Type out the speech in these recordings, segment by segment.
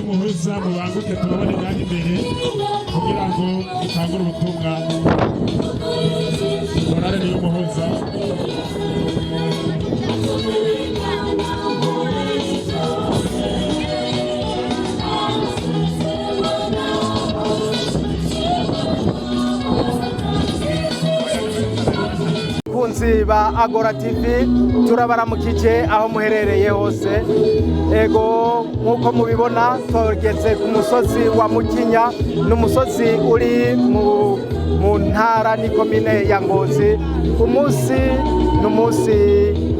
Muhuza mubanguke turabone ngaho imbere kugira ngo dutangure ubutumwa. Korale niyo muhuza. Kunzi ba Agora TV turabaramukije aho muherereye hose. Ego nkuko mubibona twageze ku musozi wa Mukinya, n'umusozi uri mu ntara ni komine ya Ngozi. Umunsi n'umunsi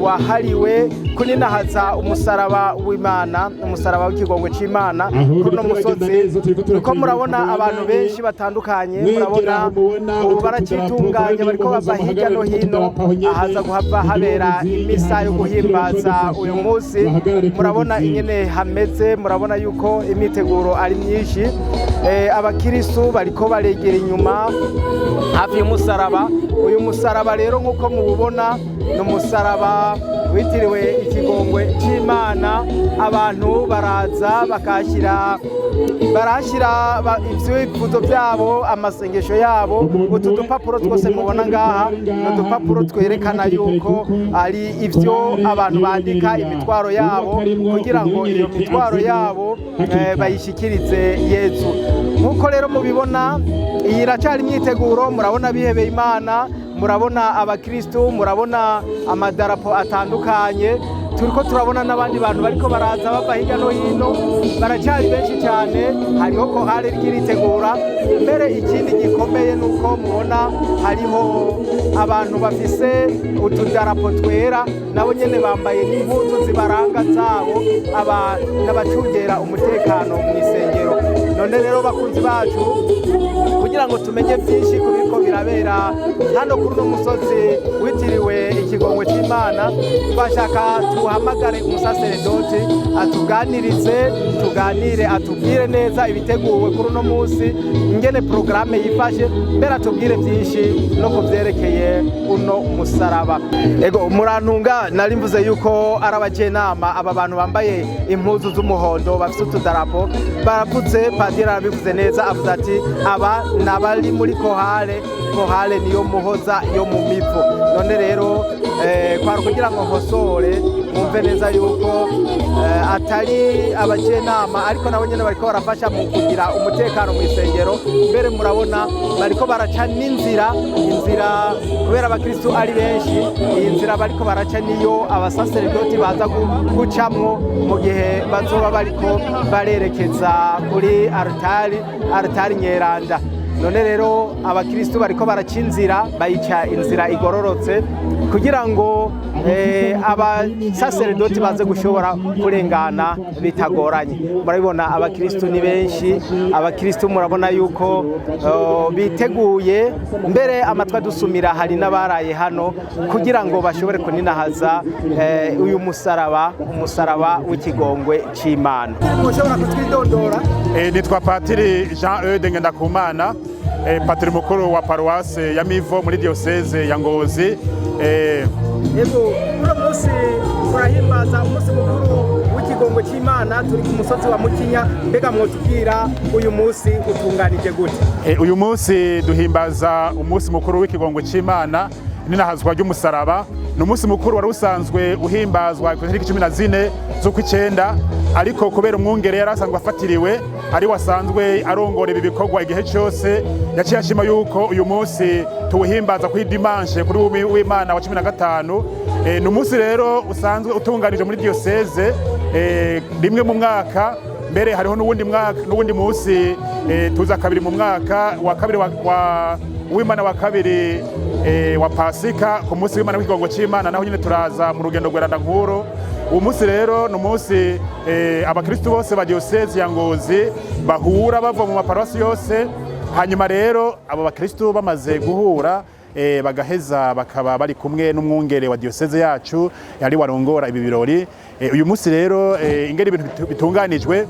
wahariwe kuninahaza umusaraba w'Imana, umusaraba w'ikigongwe c'Imana. Kuno musozi uko murabona abantu benshi batandukanye, murabona baracitunganya bariko bava hirya no hino ahaza guhava habera imisa yo guhimbaza uyu munsi. Murabona ingene hameze, murabona yuko imiteguro ari myinshi. Abakirisu bariko baregera inyuma hafi y'umusaraba. Uyu musaraba rero nkuko mububona n'umusaraba witiriwe ikigongwe c'Imana. Abantu baraza barashira ivyifuzo vyabo, amasengesho yabo. Utu dupapuro twose mubona ngaha n'udupapuro twerekana yuko ari ivyo abantu bandika imitwaro yabo kugira ngo iyo mitwaro yabo bayishikirize Yesu. Nkuko rero mubibona iyi iracari imyiteguro, murabona bihebeye Imana, murabona abakristo, murabona amadarapo atandukanye. Turiko turabona n'abandi bantu bariko baraza bava hirya no hino, baracari benshi cyane. Hariho kohale ryiritegura. Mbere ikindi gikomeye nuko mubona hariho abantu bafise utudarapo twera, nabo nyene bambaye n'impuzu zibaranga zabo, n'abacungera umutekano mu isengero. None rero bakunzi bacu, kugira ngo tumenye byinshi kubiko birabera hano kuri uno musozi witiriwe ikigongwe c'Imana, twashaka tuhamagare umusaseredoti tuganire atubwire neza ibiteguwe kuri uno munsi, ingene programme yifashe, mbere atubwire byinshi no kuvyerekeye uno musaraba. Ego murantunga, nari mvuze yuko arabajenama aba bantu bambaye impuzu z'umuhondo bafite utudarapo. Baravuze, padiri arabivuze neza, avuze ati aba nabari muri kohale niyo muhoza yo mu mivo. None rero kwari kugira ngo nkosore mwumve neza yuko atari abajenama, ariko nabo nyene bariko barafasha mu kugira umutekano mu isengero. Mbere murabona bariko baraca n'inzira kubera abakristo ari benshi. Iyi nzira bariko baraca niyo abasaseredoti baza gucamwo mu gihe bazoba bariko barerekeza kuri altari nyeranda. None rero abakristo bariko baraca inzira, bayica inzira igororotse kugira ngo abasaseredoti baze gushobora kurengana bitagoranye. Murabibona abakristo ni benshi, abakristo murabona yuko biteguye. Mbere amatwa dusumira hari n'abaraye hano kugira ngo bashobore kuninahaza uyu umusaraba w'ikigongwe c'Imana. Mushobora kutwidondora? Nitwa Patiri Jean-Eude Ngendakumana, patiri mukuru wa paruwase ya Mivo muri diocese ya Ngozi. Yego, uno munsi turahimbaza umunsi mukuru w'ikigongwe c'Imana, turi ku musozi wa Mukinya. Mbega mwotubwira uyu munsi utunganije gute? Uyu munsi duhimbaza umunsi mukuru w'ikigongwe c'Imana n'inahazwa ry'umusaraba. Ni umunsi mukuru wari usanzwe uhimbazwa ku itariki 14 z'ukwicenda, ariko kubera umwungere yari asanzwe afatiriwe ari wasanzwe arongora ibi bikorwa igihe cyose, yaciye ashima yuko uyu munsi tuwuhimbaza kuri dimanche kuri w'Imana wa 15. Ni umunsi rero usanzwe utunganije muri diocese rimwe mu mwaka mbere hariho n'uwundi munsi tuza kabiri mu mwaka wa kabiri w'Imana wa kabiri wa Pasika ku munsi w'Imana w'ikigongo c'Imana naho nyine turaza mu rugendo rweranda nkuru. Uwo munsi rero ni umunsi abakristu bose ba diocese ya Ngozi bahura bava mu maparuwasi yose, hanyuma rero abo bakristu bamaze guhura bagaheza bakaba bari kumwe n'umwungere wa diocese yacu yari warongora ibi birori. Uyu munsi rero ingeri ibintu bitunganijwe,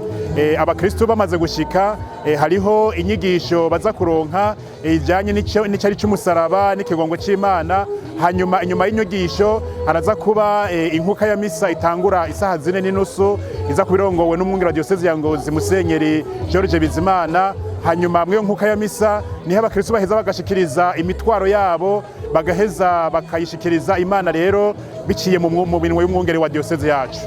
abakristu bamaze gushika hariho inyigisho baza kuronka ijanye n'icari c'umusaraba n'ikigongo c'Imana. Hanyuma inyuma y'inyigisho haraza kuba inkuka ya misa itangura isaha 4:30 iza kubirongowe n'umwungere wa diocese ya Ngozi Musenyeri George Bizimana. Hanyuma mwiyo nkuka ya misa niho abakristu baheza bagashikiriza imitwaro yabo, bagaheza bakayishikiriza Imana rero biciye mu binwe y'umwungere wa diocese yacu.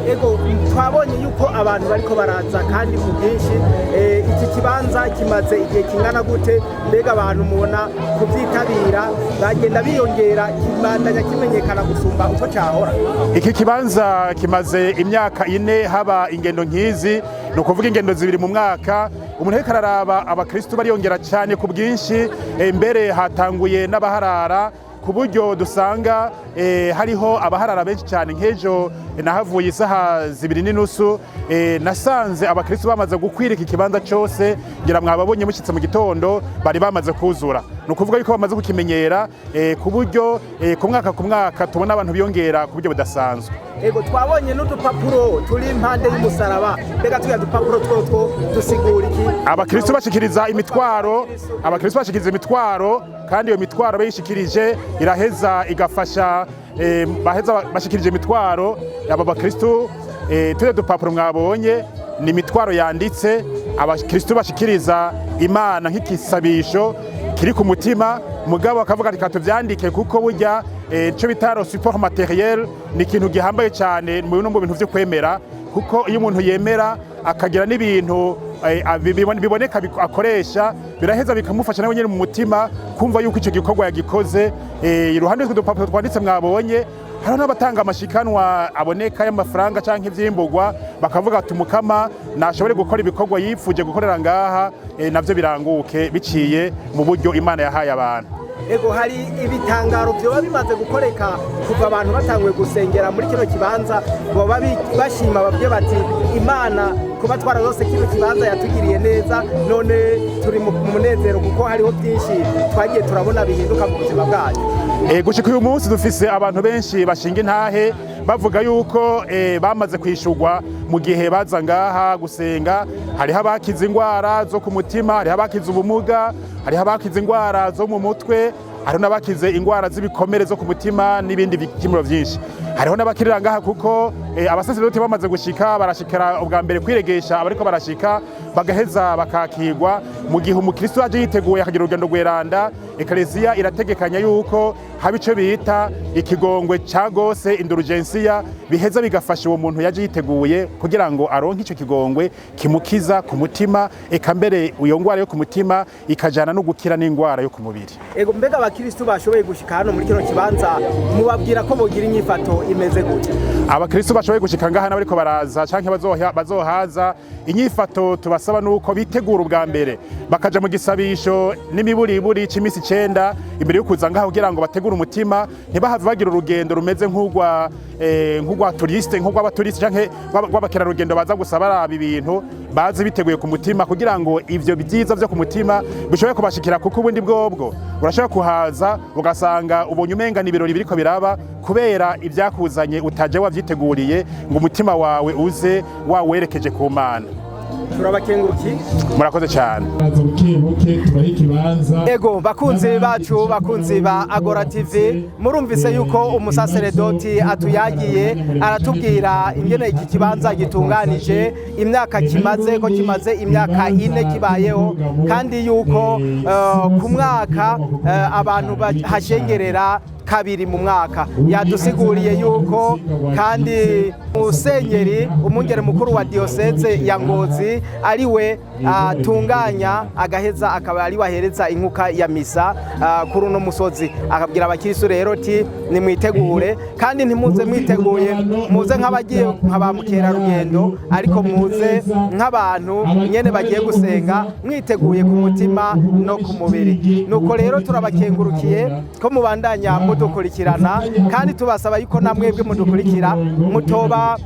Ego twabonye yuko abantu bariko baraza kandi ku bwinshi, iki kibanza kimaze igihe kingana gute, mbega abantu mubona kuvyitabira bagenda biyongera, kibandanya kimenyekana gusumba uko cahora? Iki kibanza kimaze imyaka 4 haba ingendo nkizi, no kuvuga ingendo 2 mu mwaka. Umuntu ariko araraba abakristu bariyongera cyane ku bwinshi, mbere hatanguye n'abaharara ku buryo dusanga hariho abaharara benshi cyane. Nk'ejo nahavuye isaha 2:30, nasanze abakristu bamaze gukwira iki kibanza cyose, ngira mwababonye mushitse mu gitondo bari bamaze kuzura. No kuvuga yuko bamaze kukimenyera ku buryo ku mwaka tubona abantu biyongera ku buryo budasanzwe. Ego twabonye n'udupapuro turi impande y'umusaraba, mbega tuya dupapuro two dusigura iki? Abakristu bashikiriza imitwaro, kandi iyo mitwaro bayishikirije iraheza igafasha baheza bashikirije imitwaro. Aba bakristu tuya dupapuro mwabonye ni imitwaro yanditse abakristu bashikiriza Imana nk'ikisabisho kiri ku mutima, mugabo akavuga ati katuvyandike kuko burya cyo bitaro support materiel ni ikintu gihambaye cyane mu bintu byo kwemera, kuko iyo umuntu yemera akagira n'ibintu biboneka akoresha, biraheza bikamufasha nawe nyine mu mutima kumva yuko icyo gikorwa yagikoze. Iruhande rw'udupapuro twanditse mwabonye hariho n'abatanga amashikanwa aboneka y'amafaranga canke ivyimburwa, bakavuga ati umukama nashobore gukora ibikorwa yipfuje gukorera ngaha, navyo biranguke biciye mu buryo Imana yahaye abantu. Ego hari ibitangaro byoba bimaze gukoreka kuva abantu batanguye gusengera muri kino kibanza, boba bashima babye bati Imana kuba twararose kino kibanza yatugiriye neza, none turi mu munezero kuko hariho byinshi twagiye turabona bihinduka mu buzima bwacu. Gushika uyu munsi dufise abantu benshi bashinga intahe bavuga yuko bamaze kwishurwa mu gihe baza ngaha gusenga. Hariho abakize ingwara zo ku mutima, hariho abakize ubumuga, hariho abakize ingwara zo mu mutwe, hariho n'abakize ingwara z'ibikomere zo ku mutima n'ibindi bikimuro byinshi. Hariho n'abakirira ngaha kuko abasaseredoti bamaze gushika barashikira ubwa mbere kwiregesha abariko barashika, bagaheza bakakirwa. Mu gihe umukristo aje yiteguye akagira urugendo rweranda, Eklezia irategekanya yuko haba ico bita ikigongwe ca gose indulgensia, biheza bigafasha uwo muntu yaje yiteguye kugira ngo aronke ico kigongwe kimukiza ku mutima, eka mbere iyo ngwara yo ku mutima ikajana no gukira n'ingwara yo ku mubiri. Ego mbega abakristo bashoboye gushika hano muri kino kibanza mubabwira ko bogira inyifato imeze gute? Abakristo bashoboye gushika ngaha bariko baraza canke bazohaza, inyifato tubasaba nuko bitegura ubwa mbere bakaja mu gisabisho n'imiburiburi c'imisi 9 imbere yo kuza ngaha kugira ngo bategure umutima, ntibahave bagira urugendo rumeze nk'urwa abaturiste canke rw'abakera rugendo baza gusaba araba ibintu bazi biteguye ku mutima, kugira ngo ivyo byiza vyo ku mutima bishobore kubashikira, kuko ubundi bwobwo urashobora kuhaza ugasanga ubonye umenga ni ibirori biriko biraba kubera ivyakuzanye utaje wavyiteguriye ngo umutima wawe uze wawerekeje ku Mana. Turabakenguruki, murakoze cyane. Ego bakunzi bacu, bakunzi ba Agora TV, murumvise yuko umusaseredoti atuyagiye aratubwira ingene iki kibanza gitunganije, imyaka kimaze imyaka 4 kibayeho, kandi yuko ku mwaka abantu hashengerera kabiri mu mwaka. Yadusiguriye yuko kandi musenyeri umwungere mukuru wa diyoseze ya Ngozi ari we atunganya agaheza akaba ari wahereza inkuka ya misa kuri uno musozi. Akabwira abakirisu rero ati nimwitegure kandi ntimuze mwiteguye muze nk'abagiye nk'aba mukerarugendo, ariko muze nk'abantu nyene bagiye gusenga mwiteguye ku mutima no ku mubiri. Nuko rero turabakengurukiye ko mubandanya mudukurikirana kandi tubasaba yuko namwebwe mudukurikira mutoba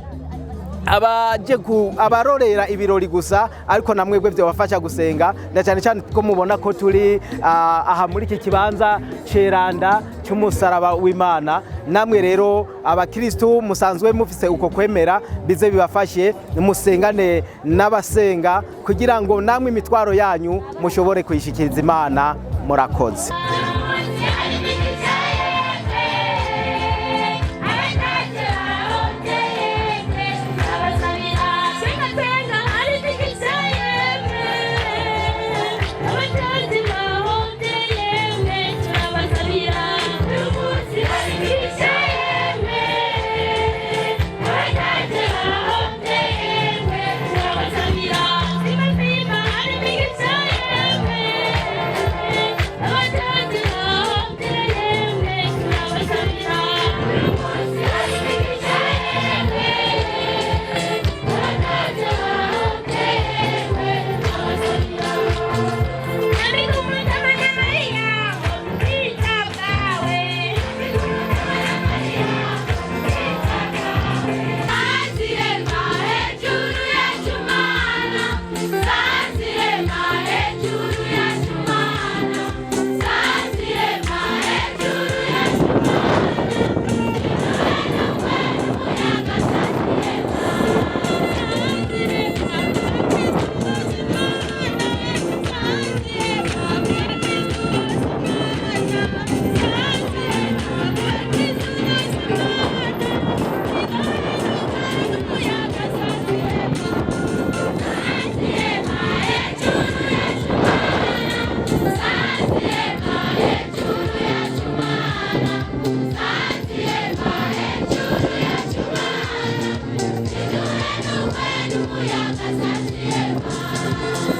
abarorera ibirori gusa, ariko namwebwe byabafasha gusenga, na cyane cyane ko mubona ko turi aha muri iki kibanza ceranda cy'umusaraba w'Imana. Namwe rero abakristu musanzwe mufise uko kwemera bize bibafashe musengane n'abasenga kugira ngo namwe imitwaro yanyu mushobore kuyishikiriza Imana. Murakoze.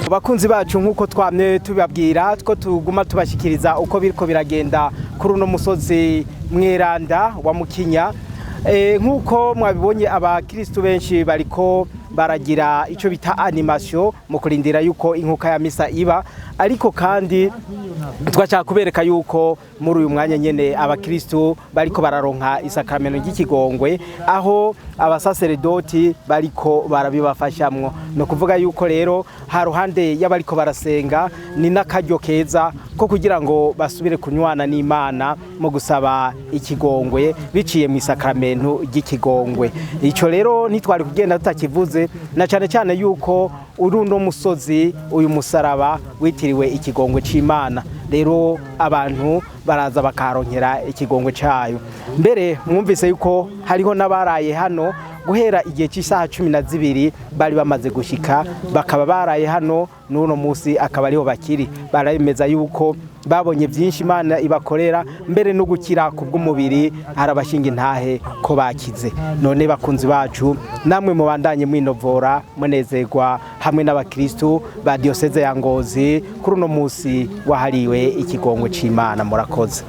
Bakunzi bacu nkuko twamye tubabwira ko tuguma tubashikiriza uko biriko biragenda kuri uno musozi mweranda wa Mukinya. Nkuko mwabibonye abakristo benshi bariko baragira ico bita animation mu kurindira yuko inkuka ya misa iba, ariko kandi twashaka kubereka yuko muri uyu mwanya nyene abakristo bariko bararonka isakramento ry'ikigongwe, aho abasaseredoti bariko barabibafashamwo. No kuvuga yuko rero haruhande y'abariko barasenga ni n'akaryo keza ko kugira ngo basubire kunywana n'Imana mu gusaba ikigongwe biciye mu isakramento ry'ikigongwe. Ico rero ntitwari kugenda tutakivuze, na cyane cyane yuko urundo musozi uyu musaraba witiriwe ikigongwe c'Imana. Rero abantu baraza bakaronkera ikigongwe cayo. Mbere mwumvise yuko hariho n'abaraye hano guhera igihe cy'isaha 12 bari bamaze gushika, bakaba baraye hano n'uno musi akaba ariho bakiri. Baremeza yuko babonye byinshi Imana ibakorera, mbere no gukira kubw'umubiri harabashinga intahe ko bakize. None bakunzi bacu, namwe mubandanye mwinovora munezerwa hamwe n'abakristo ba diyoseze ya Ngozi kuri uno musi wahariwe ikigongwe c'Imana. Murakoze.